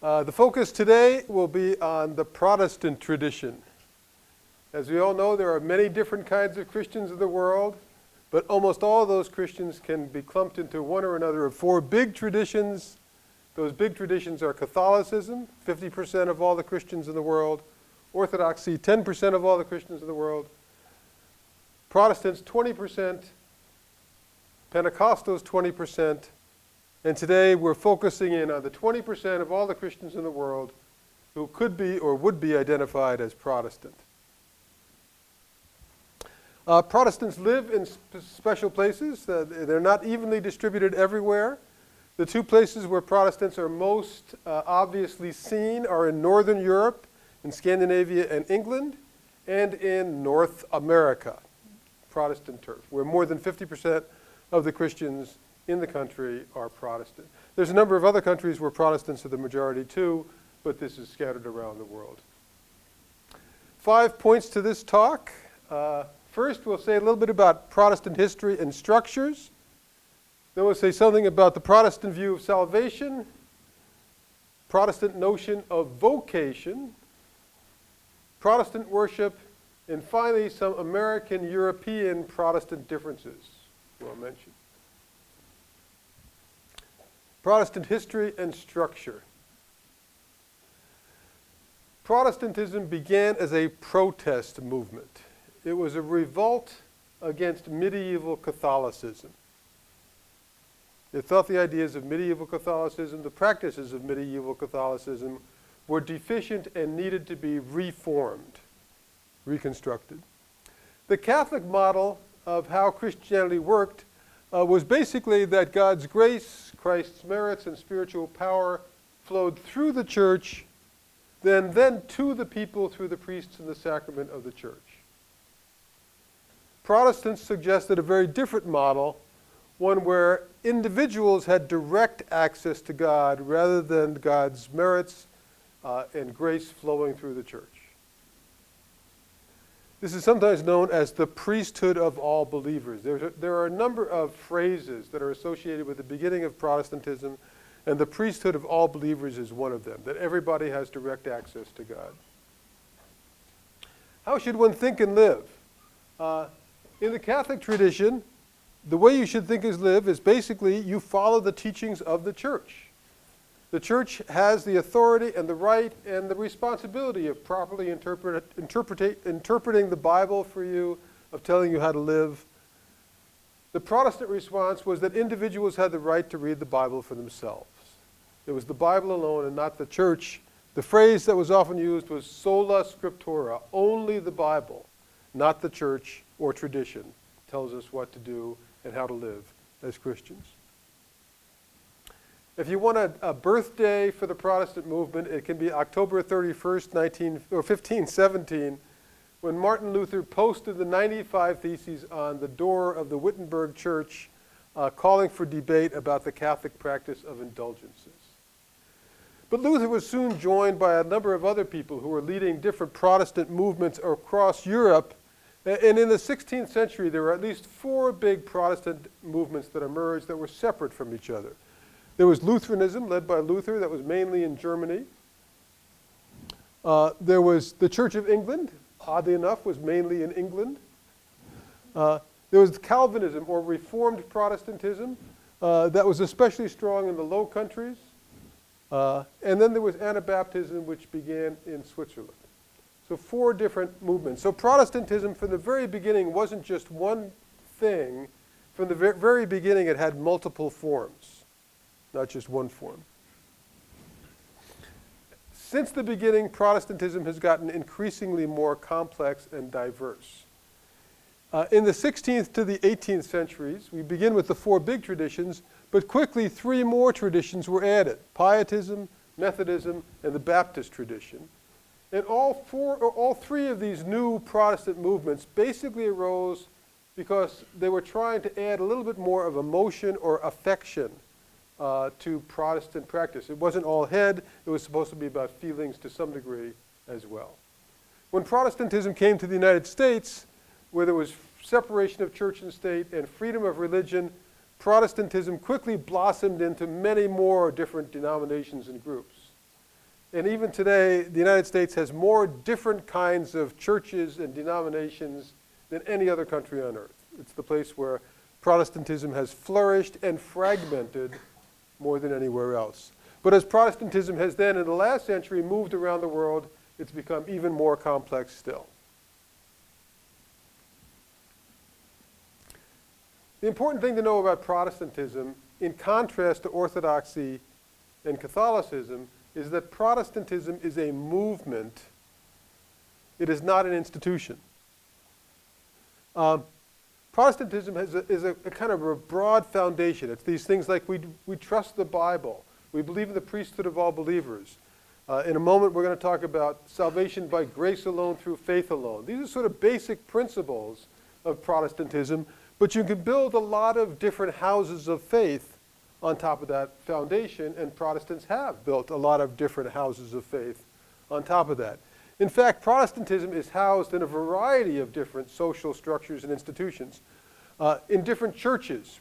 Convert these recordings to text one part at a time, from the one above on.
The focus today will be on the Protestant tradition. As we all know, there are many different kinds of Christians in the world, but almost all of those Christians can be clumped into one or another of four big traditions. Those big traditions are Catholicism, 50% of all the Christians in the world; Orthodoxy, 10% of all the Christians in the world; Protestants, 20%; Pentecostals, 20%. And today we're focusing in on the 20% of all the Christians in the world who could be or would be identified as Protestant. Protestants live in special places. They're not evenly distributed everywhere. The two places where Protestants are most obviously seen are in Northern Europe, in Scandinavia and England, and in North America, Protestant turf, where more than 50% of the Christians in the country are Protestant. There's a number of other countries where Protestants are the majority too, but this is scattered around the world. 5 points to this talk. First, we'll say a little bit about Protestant history and structures. Then we'll say something about the Protestant view of salvation, Protestant notion of vocation, Protestant worship, and finally some American European Protestant differences we'll mention. Protestant history and structure. Protestantism began as a protest movement. It was a revolt against medieval Catholicism. It thought the ideas of medieval Catholicism, the practices of medieval Catholicism, were deficient and needed to be reformed, reconstructed. The Catholic model of how Christianity worked was basically that God's grace, Christ's merits, and spiritual power flowed through the church, then to the people through the priests and the sacrament of the church. Protestants suggested a very different model, one where individuals had direct access to God rather than God's merits and grace flowing through the church. This is sometimes known as the priesthood of all believers. There are a number of phrases that are associated with the beginning of Protestantism, and the priesthood of all believers is one of them, that everybody has direct access to God. How should one think and live? In the Catholic tradition, the way you should think and live is basically you follow the teachings of the church. The church has the authority and the right and the responsibility of properly interpreting the Bible for you, of telling you how to live. The Protestant response was that individuals had the right to read the Bible for themselves. It was the Bible alone and not the church. The phrase that was often used was sola scriptura, only the Bible, not the church or tradition, tells us what to do and how to live as Christians. If you want a birthday for the Protestant movement, it can be October 31st, 1517, when Martin Luther posted the 95 Theses on the door of the Wittenberg Church, calling for debate about the Catholic practice of indulgences. But Luther was soon joined by a number of other people who were leading different Protestant movements across Europe. And in the 16th century, there were at least four big Protestant movements that emerged that were separate from each other. There was Lutheranism, led by Luther, that was mainly in Germany. There was the Church of England, oddly enough, was mainly in England. There was Calvinism, or Reformed Protestantism, that was especially strong in the Low Countries. And then there was Anabaptism, which began in Switzerland. So four different movements. So Protestantism, from the very beginning, wasn't just one thing. From the very beginning, it had multiple forms, not just one form. Since the beginning, Protestantism has gotten increasingly more complex and diverse. In the 16th to the 18th centuries, we begin with the four big traditions, but quickly three more traditions were added: Pietism, Methodism, and the Baptist tradition. And all three of these new Protestant movements basically arose because they were trying to add a little bit more of emotion or affection to Protestant practice. It wasn't all head, it was supposed to be about feelings to some degree as well. When Protestantism came to the United States, where there was separation of church and state and freedom of religion, Protestantism quickly blossomed into many more different denominations and groups. And even today, the United States has more different kinds of churches and denominations than any other country on earth. It's the place where Protestantism has flourished and fragmented more than anywhere else. But as Protestantism has then, in the last century, moved around the world, it's become even more complex still. The important thing to know about Protestantism, in contrast to Orthodoxy and Catholicism, is that Protestantism is a movement. It is not an institution. Protestantism is a kind of a broad foundation. It's these things like we trust the Bible. We believe in the priesthood of all believers. In a moment, we're going to talk about salvation by grace alone through faith alone. These are sort of basic principles of Protestantism, but you can build a lot of different houses of faith on top of that foundation, and Protestants have built a lot of different houses of faith on top of that. In fact, Protestantism is housed in a variety of different social structures and institutions. In different churches.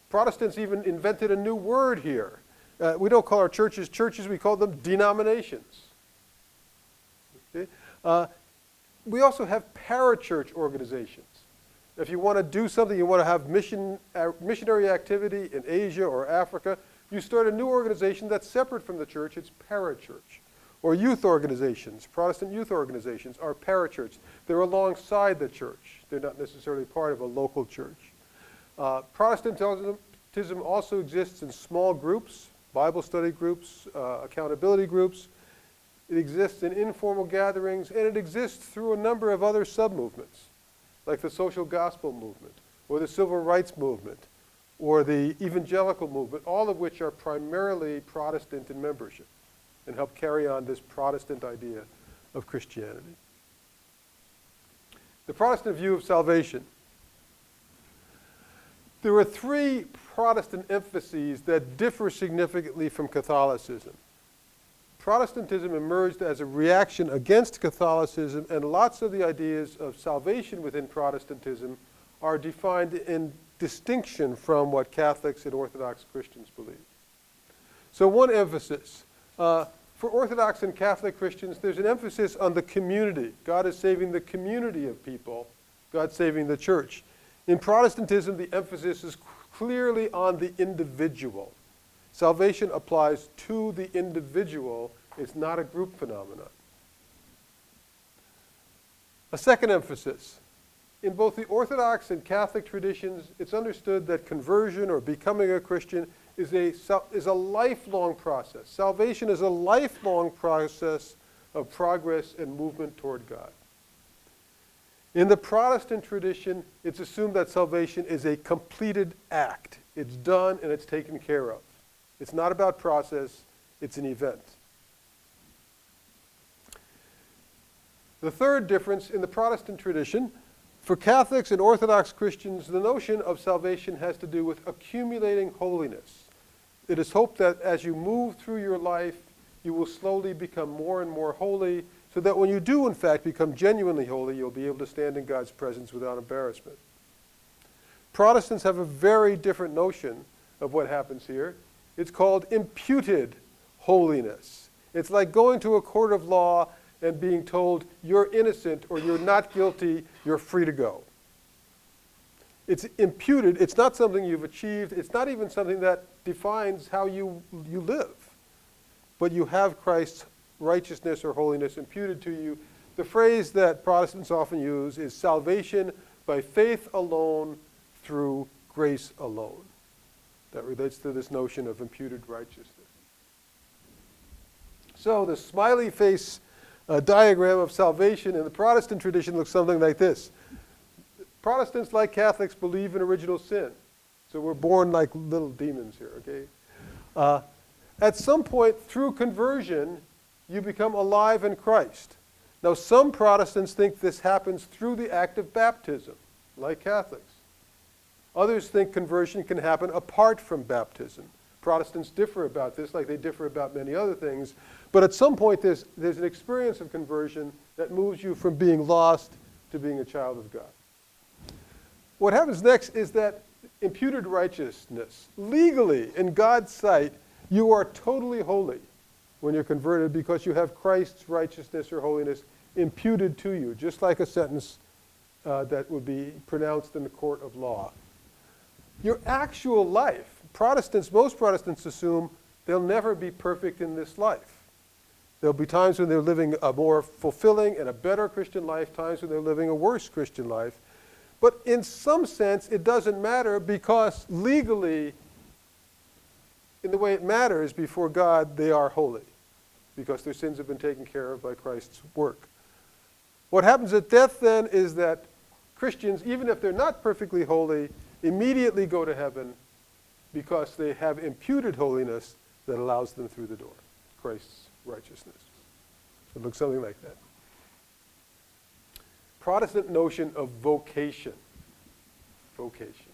Protestants even invented a new word here. We don't call our churches churches, we call them denominations. Okay? We also have parachurch organizations. If you want to do something, you want to have missionary activity in Asia or Africa, you start a new organization that's separate from the church. It's parachurch. Or youth organizations, Protestant youth organizations are parachurch. They're alongside the church. They're not necessarily part of a local church. Protestantism also exists in small groups, Bible study groups, accountability groups. It exists in informal gatherings, and it exists through a number of other sub-movements, like the social gospel movement, or the civil rights movement, or the evangelical movement, all of which are primarily Protestant in membership and help carry on this Protestant idea of Christianity. The Protestant view of salvation. There are three Protestant emphases that differ significantly from Catholicism. Protestantism emerged as a reaction against Catholicism, and lots of the ideas of salvation within Protestantism are defined in distinction from what Catholics and Orthodox Christians believe. So one emphasis. For Orthodox and Catholic Christians, there's an emphasis on the community. God is saving the community of people. God's saving the church. In Protestantism, the emphasis is clearly on the individual. Salvation applies to the individual. It's not a group phenomenon. A second emphasis. In both the Orthodox and Catholic traditions, it's understood that conversion or becoming a Christian is a lifelong process. Salvation is a lifelong process of progress and movement toward God. In the Protestant tradition, it's assumed that salvation is a completed act. It's done and it's taken care of. It's not about process, it's an event. The third difference in the Protestant tradition, for Catholics and Orthodox Christians, the notion of salvation has to do with accumulating holiness. It is hoped that as you move through your life, you will slowly become more and more holy, so that when you do, in fact, become genuinely holy, you'll be able to stand in God's presence without embarrassment. Protestants have a very different notion of what happens here. It's called imputed holiness. It's like going to a court of law and being told you're innocent or you're not guilty, you're free to go. It's imputed. It's not something you've achieved. It's not even something that defines how you live. But you have Christ's righteousness or holiness imputed to you. The phrase that Protestants often use is salvation by faith alone through grace alone. That relates to this notion of imputed righteousness. So the smiley face diagram of salvation in the Protestant tradition looks something like this. Protestants, like Catholics, believe in original sin. So we're born like little demons here, okay? At some point, through conversion, you become alive in Christ. Now, some Protestants think this happens through the act of baptism, like Catholics. Others think conversion can happen apart from baptism. Protestants differ about this, like they differ about many other things. But at some point, there's an experience of conversion that moves you from being lost to being a child of God. What happens next is that imputed righteousness. Legally, in God's sight, you are totally holy. when you're converted because you have Christ's righteousness or holiness imputed to you, just like a sentence that would be pronounced in the court of law. Your actual life, most Protestants assume they'll never be perfect in this life. There'll be times when they're living a more fulfilling and a better Christian life, times when they're living a worse Christian life. But in some sense, it doesn't matter because legally, in the way it matters before God, they are holy because their sins have been taken care of by Christ's work. What happens at death then is that Christians, even if they're not perfectly holy, immediately go to heaven because they have imputed holiness that allows them through the door, Christ's righteousness. It looks something like that. Protestant notion of vocation. Vocation.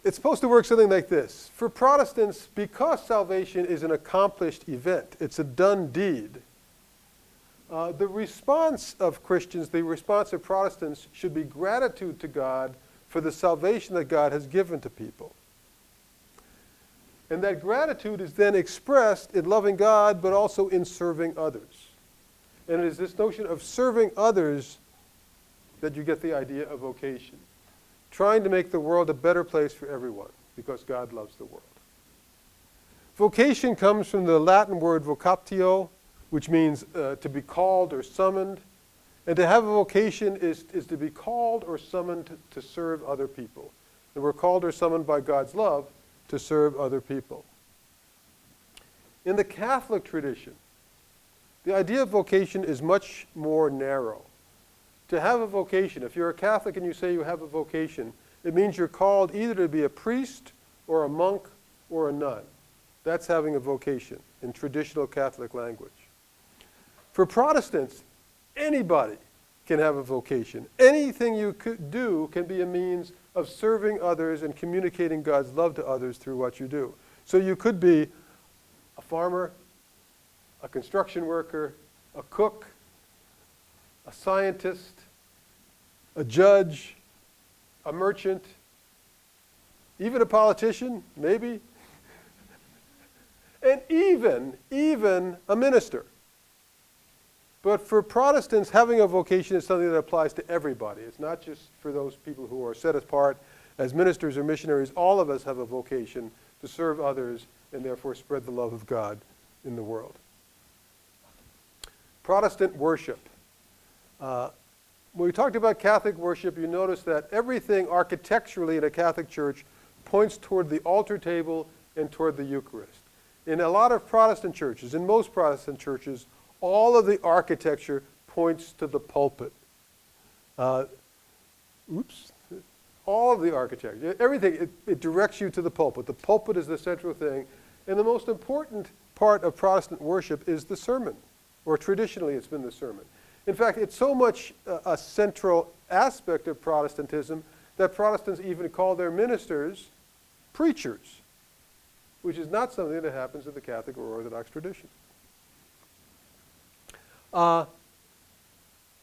It's supposed to work something like this. For Protestants, because salvation is an accomplished event, it's a done deed, the response of Christians, the response of Protestants should be gratitude to God for the salvation that God has given to people. And that gratitude is then expressed in loving God, but also in serving others. And it is this notion of serving others that you get the idea of vocation. Trying to make the world a better place for everyone, because God loves the world. Vocation comes from the Latin word vocatio, which means to be called or summoned. And to have a vocation is to be called or summoned to serve other people. And we're called or summoned by God's love to serve other people. In the Catholic tradition, the idea of vocation is much more narrow. To have a vocation, if you're a Catholic and you say you have a vocation, it means you're called either to be a priest or a monk or a nun. That's having a vocation in traditional Catholic language. For Protestants, anybody can have a vocation. Anything you could do can be a means of serving others and communicating God's love to others through what you do. So you could be a farmer, a construction worker, a cook, a scientist, a judge, a merchant, even a politician, maybe, and even a minister. But for Protestants, having a vocation is something that applies to everybody. It's not just for those people who are set apart as ministers or missionaries. All of us have a vocation to serve others and therefore spread the love of God in the world. Protestant worship. When we talked about Catholic worship, you notice that everything architecturally in a Catholic church points toward the altar table and toward the Eucharist. In a lot of Protestant churches, in most Protestant churches, all of the architecture points to the pulpit. All of the architecture, everything, it directs you to the pulpit. The pulpit is the central thing. And the most important part of Protestant worship is the sermon, or traditionally it's been the sermon. In fact, it's so much a central aspect of Protestantism that Protestants even call their ministers preachers, which is not something that happens in the Catholic or Orthodox tradition.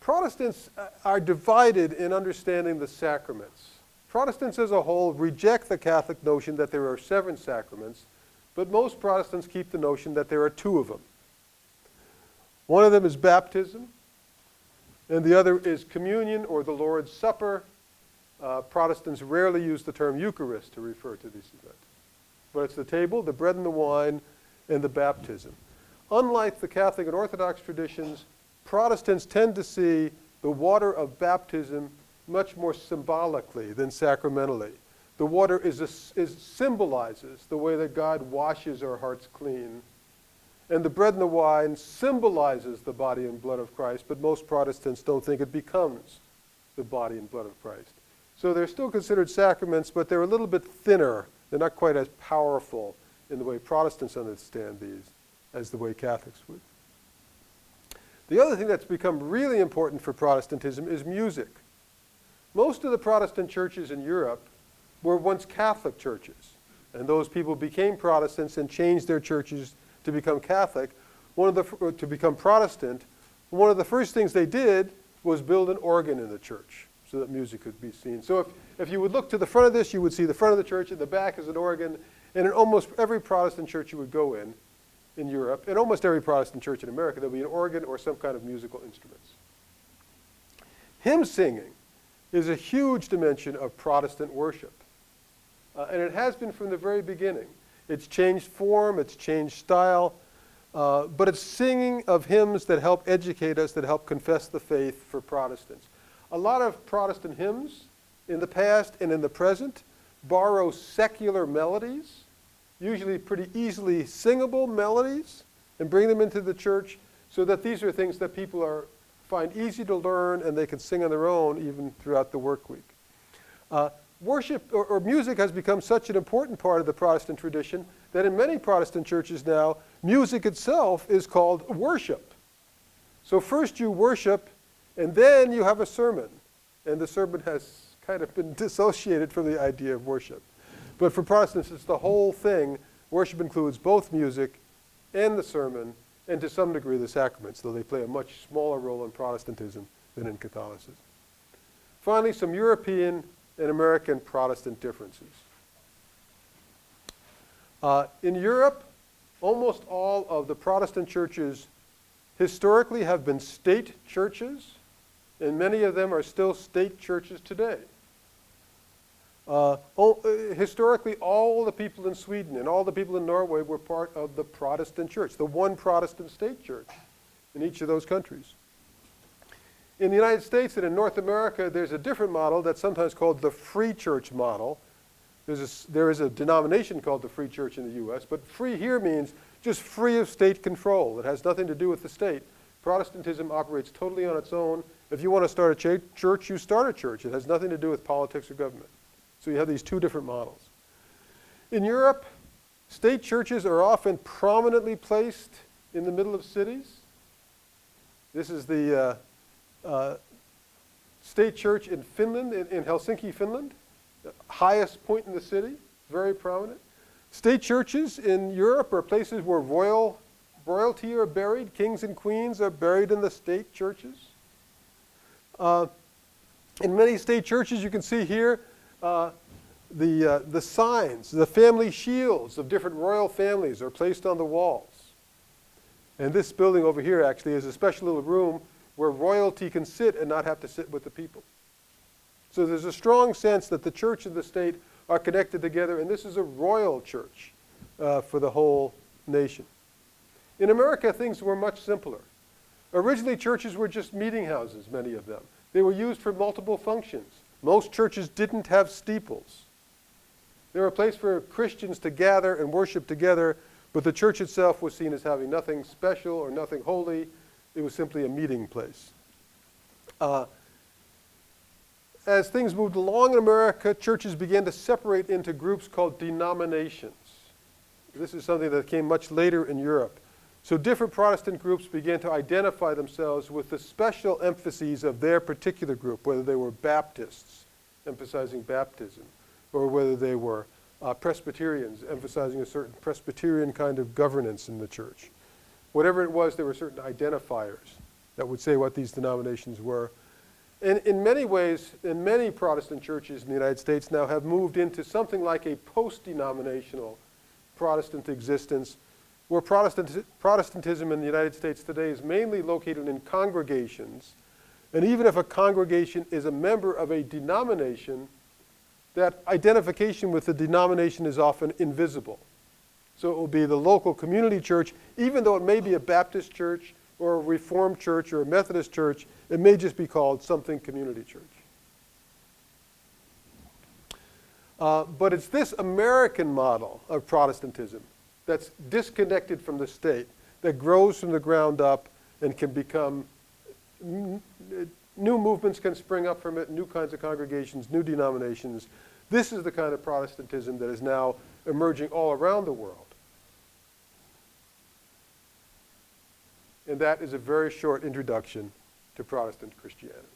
Protestants are divided in understanding the sacraments. Protestants as a whole reject the Catholic notion that there are 7 sacraments, but most Protestants keep the notion that there are 2 of them. One of them is baptism, and the other is communion or the Lord's Supper. Protestants rarely use the term Eucharist to refer to these events. But it's the table, the bread and the wine, and the baptism. Unlike the Catholic and Orthodox traditions, Protestants tend to see the water of baptism much more symbolically than sacramentally. The water symbolizes the way that God washes our hearts clean. And the bread and the wine symbolizes the body and blood of Christ, but most Protestants don't think it becomes the body and blood of Christ. So they're still considered sacraments, but they're a little bit thinner. They're not quite as powerful in the way Protestants understand these as the way Catholics would. The other thing that's become really important for Protestantism is music. Most of the Protestant churches in Europe were once Catholic churches, and those people became Protestants and changed their churches to become Catholic, to become Protestant. One of the first things they did was build an organ in the church so that music could be seen. So if you would look to the front of this, you would see the front of the church, and the back is an organ, and in almost every Protestant church you would go in, in Europe, in almost every Protestant church in America, there'll be an organ or some kind of musical instruments. Hymn singing is a huge dimension of Protestant worship. And it has been from the very beginning. It's changed form, it's changed style, but it's singing of hymns that help educate us, that help confess the faith for Protestants. A lot of Protestant hymns in the past and in the present borrow secular melodies, usually pretty easily singable melodies, and bring them into the church so that these are things that people find easy to learn and they can sing on their own even throughout the work week. Worship or music has become such an important part of the Protestant tradition that in many Protestant churches now, music itself is called worship. So first you worship, and then you have a sermon. And the sermon has kind of been dissociated from the idea of worship. But for Protestants, it's the whole thing. Worship includes both music and the sermon, and to some degree the sacraments, though they play a much smaller role in Protestantism than in Catholicism. Finally, some European and American Protestant differences. In Europe, almost all of the Protestant churches historically have been state churches, and many of them are still state churches today. Historically, all the people in Sweden and all the people in Norway were part of the Protestant church, the one Protestant state church in each of those countries. In the United States and in North America, there's a different model that's sometimes called the free church model. There is a denomination called the Free Church in the U.S., but free here means just free of state control. It has nothing to do with the state. Protestantism operates totally on its own. If you want to start a church, you start a church. It has nothing to do with politics or government. So you have these two different models. In Europe, state churches are often prominently placed in the middle of cities. This is the state church in Finland, in Helsinki, Finland. The highest point in the city, very prominent. State churches in Europe are places where royalty are buried. Kings and queens are buried in the state churches. In many state churches, you can see here the signs, the family shields of different royal families are placed on the walls. And this building over here actually is a special little room where royalty can sit and not have to sit with the people. So there's a strong sense that the church and the state are connected together, and this is a royal church for the whole nation. In America, things were much simpler. Originally, churches were just meeting houses, many of them. They were used for multiple functions. Most churches didn't have steeples. They were a place for Christians to gather and worship together, but the church itself was seen as having nothing special or nothing holy. It was simply a meeting place. As things moved along in America, churches began to separate into groups called denominations. This is something that came much later in Europe. So different Protestant groups began to identify themselves with the special emphases of their particular group, whether they were Baptists, emphasizing baptism, or whether they were Presbyterians, emphasizing a certain Presbyterian kind of governance in the church. Whatever it was, there were certain identifiers that would say what these denominations were. And in many ways, in many Protestant churches in the United States now have moved into something like a post-denominational Protestant existence, where Protestantism in the United States today is mainly located in congregations. And even if a congregation is a member of a denomination, that identification with the denomination is often invisible. So it will be the local community church, even though it may be a Baptist church or a Reformed church or a Methodist church, it may just be called something community church. But it's this American model of Protestantism that's disconnected from the state, that grows from the ground up and can become, new movements can spring up from it, new kinds of congregations, new denominations. This is the kind of Protestantism that is now emerging all around the world. And that is a very short introduction to Protestant Christianity.